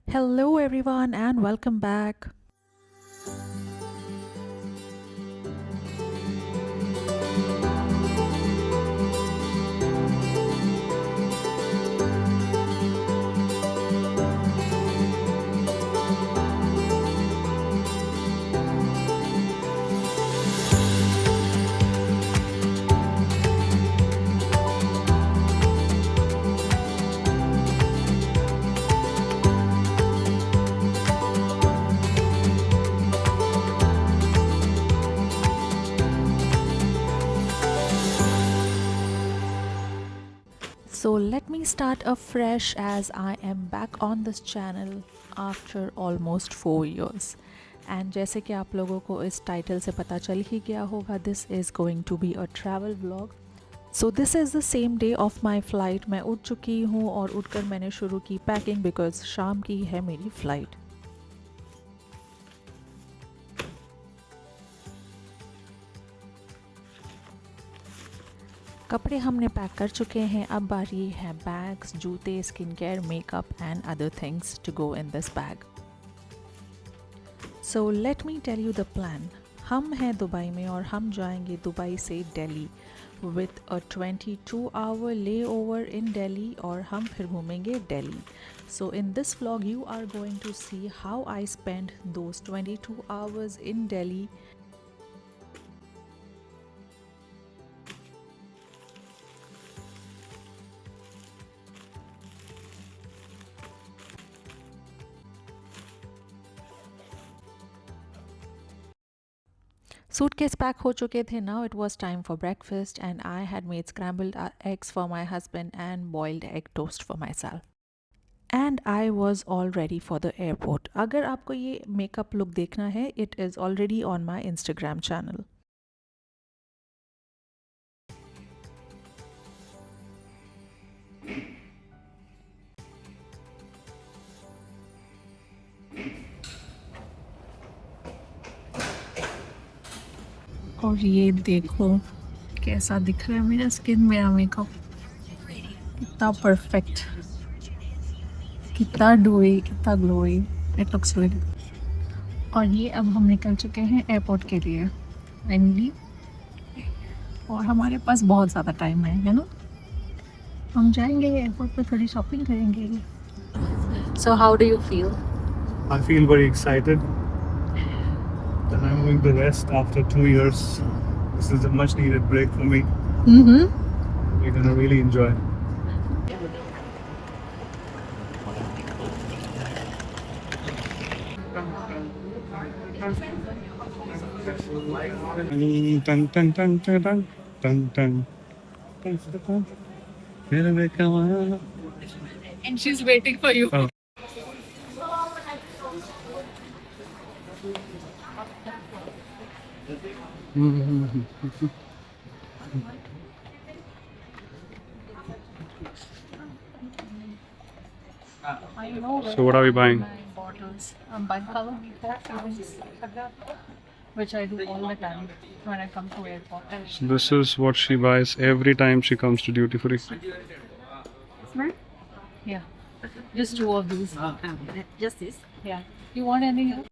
Hello, everyone, and welcome back. So, let me start afresh as I am back on this channel after almost 4 years. And जैसे कि आप लोगों को इस title से पता चल ही गया होगा, this is going to be a travel vlog. So this is the same day of my flight. मैं उठ चुकी हूँ और उठकर मैंने शुरू की पैकिंग बिकॉज शाम की है मेरी फ़्लाइट. कपड़े हमने पैक कर चुके हैं. अब बारी है बैग्स, जूते, skin care, makeup and other things to go in this bag. So let me tell you the plan. हम हैं दुबई में और हम जाएंगे दुबई से Delhi with a 22 hour layover in Delhi और हम फिर घूमेंगे Delhi. So in this vlog you are going to see how I spend those 22 hours in Delhi. Suitcase pack ho chuke the. Now it was time for breakfast and I had made scrambled eggs for my husband and boiled egg toast for myself. And I was all ready for the airport. अगर आपको ये makeup look देखना है, it is already on my Instagram channel. और ये देखो कैसा दिख रहा है मेरा स्किन, मेरा मेकअप कितना परफेक्ट, कितना डोई, कितना ग्लोई. It looks really. और ये अब हम निकल चुके हैं एयरपोर्ट के लिए फाइनली. और हमारे पास बहुत ज़्यादा टाइम है ना. हम जाएंगे एयरपोर्ट पे, थोड़ी शॉपिंग करेंगे. So how do you feel? I feel very excited that I'm going to rest after 2 years. This is a much needed break for me. We're going to really enjoy. Dun, dun, dun, dun, dun, dun, dun. Dun, dun, dun. Here we come. And she's waiting for you. Oh. I know. So what are we buying? Bottles. I'm buying color which I do all the time when I come to airport. So this is what she buys every time she comes to duty free. Yeah, just two of these. Just this. Yeah. You want any else?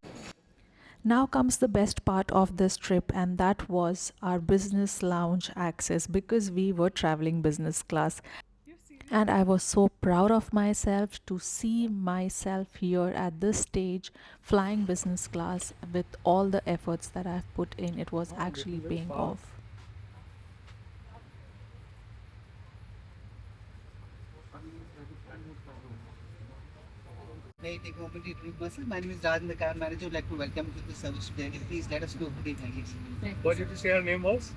Now comes the best part of this trip, and that was our business lounge access because we were traveling business class. And I was so proud of myself to see myself here at this stage flying business class with all the efforts that I've put in. It was actually paying off. Hey, take over to drink myself. My name is Raj, the car manager. Would like to welcome you to the service today. Please let us know good evening. What did you say her name was?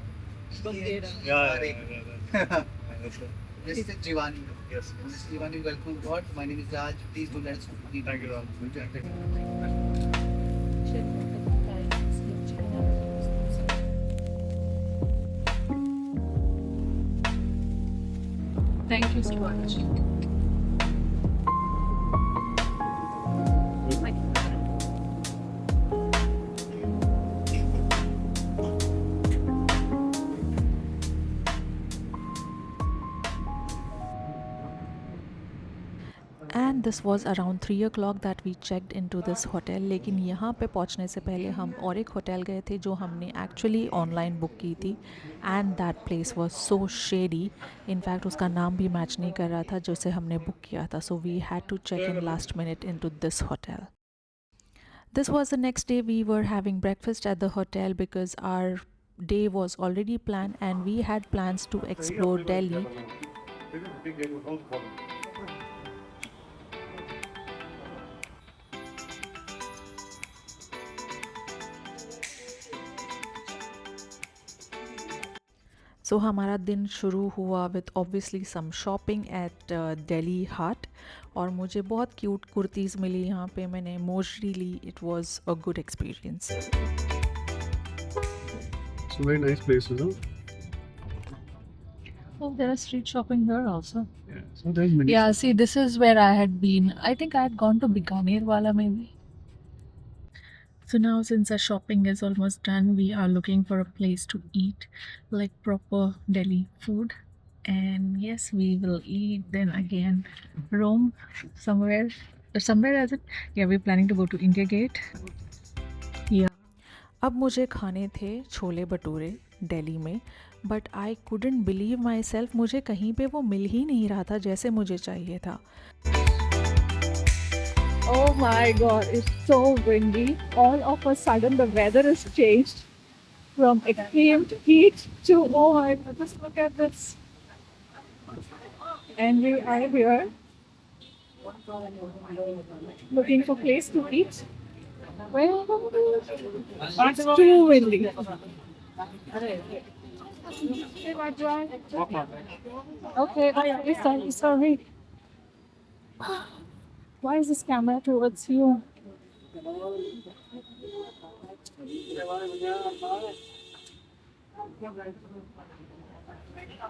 This is Jivani. Yes. This is Jivani. Welcome aboard. My name is Raj. Please do let us know good evening. Thank you, Ram. Thank you so much. this was around 3 o'clock that we checked into this hotel. लेकिन यहाँ पे पहुँचने से पहले हम और एक hotel गए थे जो हमने एक्चुअली ऑनलाइन बुक की थी, and that place was so shady. In fact उसका नाम भी मैच नहीं कर रहा था जिसे हमने बुक किया था. So we had to check in last minute into this hotel. This was the next day. We were having breakfast at the hotel because our day was already planned and we had plans to explore Delhi. So हमारा दिन शुरू हुआ with obviously some shopping at Delhi Hut, और मुझे बहुत cute kurtis मिली यहाँ पे. मैंने मोजरी ली. It was a good experience. It's a very nice place, isn't it? Oh, there is street shopping here also. Yeah. So there's many. Yeah, see, this is where I had been. I think I had gone to Bikaner wala maybe. So now, since our shopping is almost done, we are looking for a place to eat, like proper Delhi food. And yes, we will eat. Then again, roam somewhere. Somewhere as it? Yeah, we're planning to go to India Gate. Yeah. अब मुझे खाने थे छोले भटूरे दिल्ली में, but I couldn't believe my self. मुझे कहीं पे वो मिल ही नहीं रहा था जैसे मुझे चाहिए था. Oh my god, it's so windy. All of a sudden the weather has changed from extreme heat to, oh my god, just look at this. And we are here looking for place to eat. Well, it's too windy. Okay, sorry. Why is this camera towards you?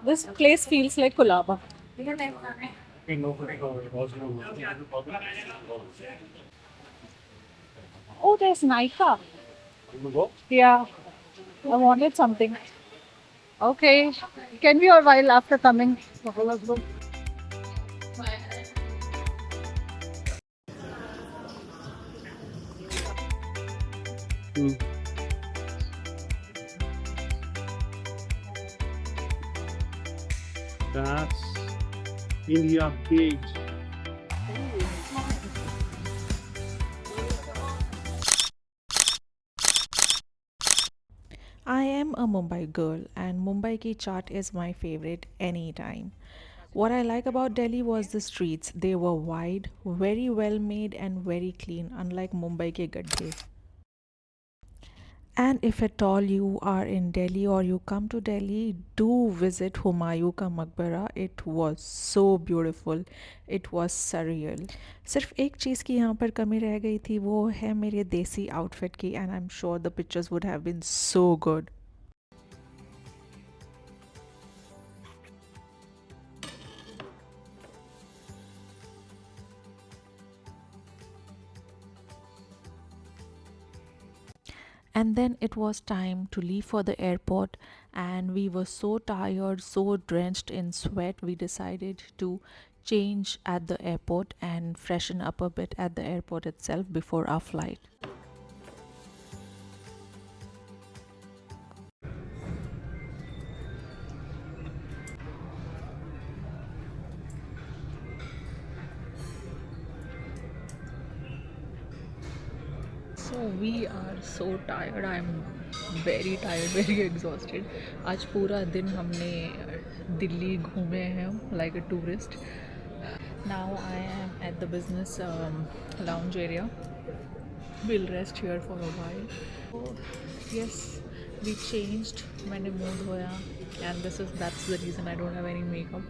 This place feels like Colaba. Oh, there's Nika. Yeah, I wanted something. Okay, can we or while after coming? That's India Gate. I am a Mumbai girl and Mumbai ki chaat is my favorite anytime. What I like about Delhi was the streets. They were wide, very well made and very clean, unlike Mumbai ke gadde. And if at all you are in Delhi or you come to Delhi, do visit Humayun ka Maqbara. It was so beautiful. It was surreal. सिर्फ एक चीज़ की यहाँ पर कमी रह गई थी, वो है मेरे देसी आउटफिट की, and I'm sure the pictures would have been so good. And then it was time to leave for the airport, and we were so tired, so drenched in sweat, we decided to change at the airport and freshen up a bit at the airport itself before our flight. So we are so tired. I'm very tired, very exhausted. आज पूरा दिन हमने दिल्ली घूमे हैं like a tourist. Now I am at the business lounge area. We'll rest here for a while. So, yes, we changed. मैंने मुंह धोया, and that's the reason I don't have any makeup.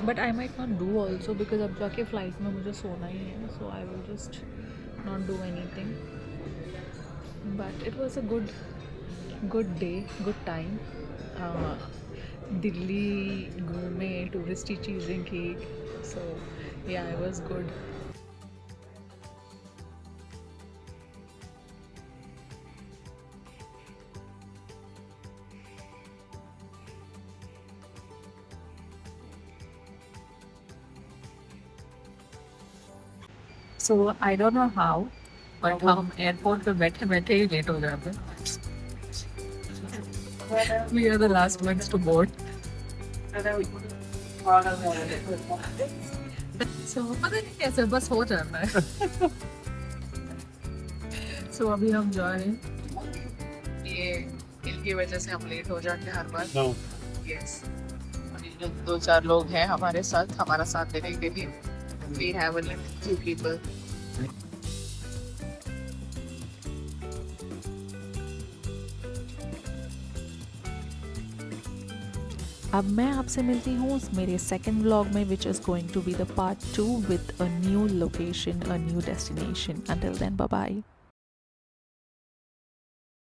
But I might not do also because अब जाके flight में मुझे सोना ही है. So I will just not do anything. But it was a good day, good time. Delhi घूमे, touristy चीज़ें की. So yeah, it was good. So I don't know how, but हम एयरपोर्ट पे बैठे बैठे ही लेट हो जाते हैं. We are the last ones to board. So पता नहीं कैसे बस हो जाता है. So अभी हम जा रहे हैं. ये इनकी वजह से हम लेट हो जाते हैं हर बार. No. Yes. और ये जो 2-4 लोग हैं हमारे साथ हमारा साथ देने के लिए. We have only 2 people. अब मैं आपसे मिलती हूँ मेरे सेकंड व्लॉग में, which is going to be the part 2 with a new location, a new destination. Until then, bye bye.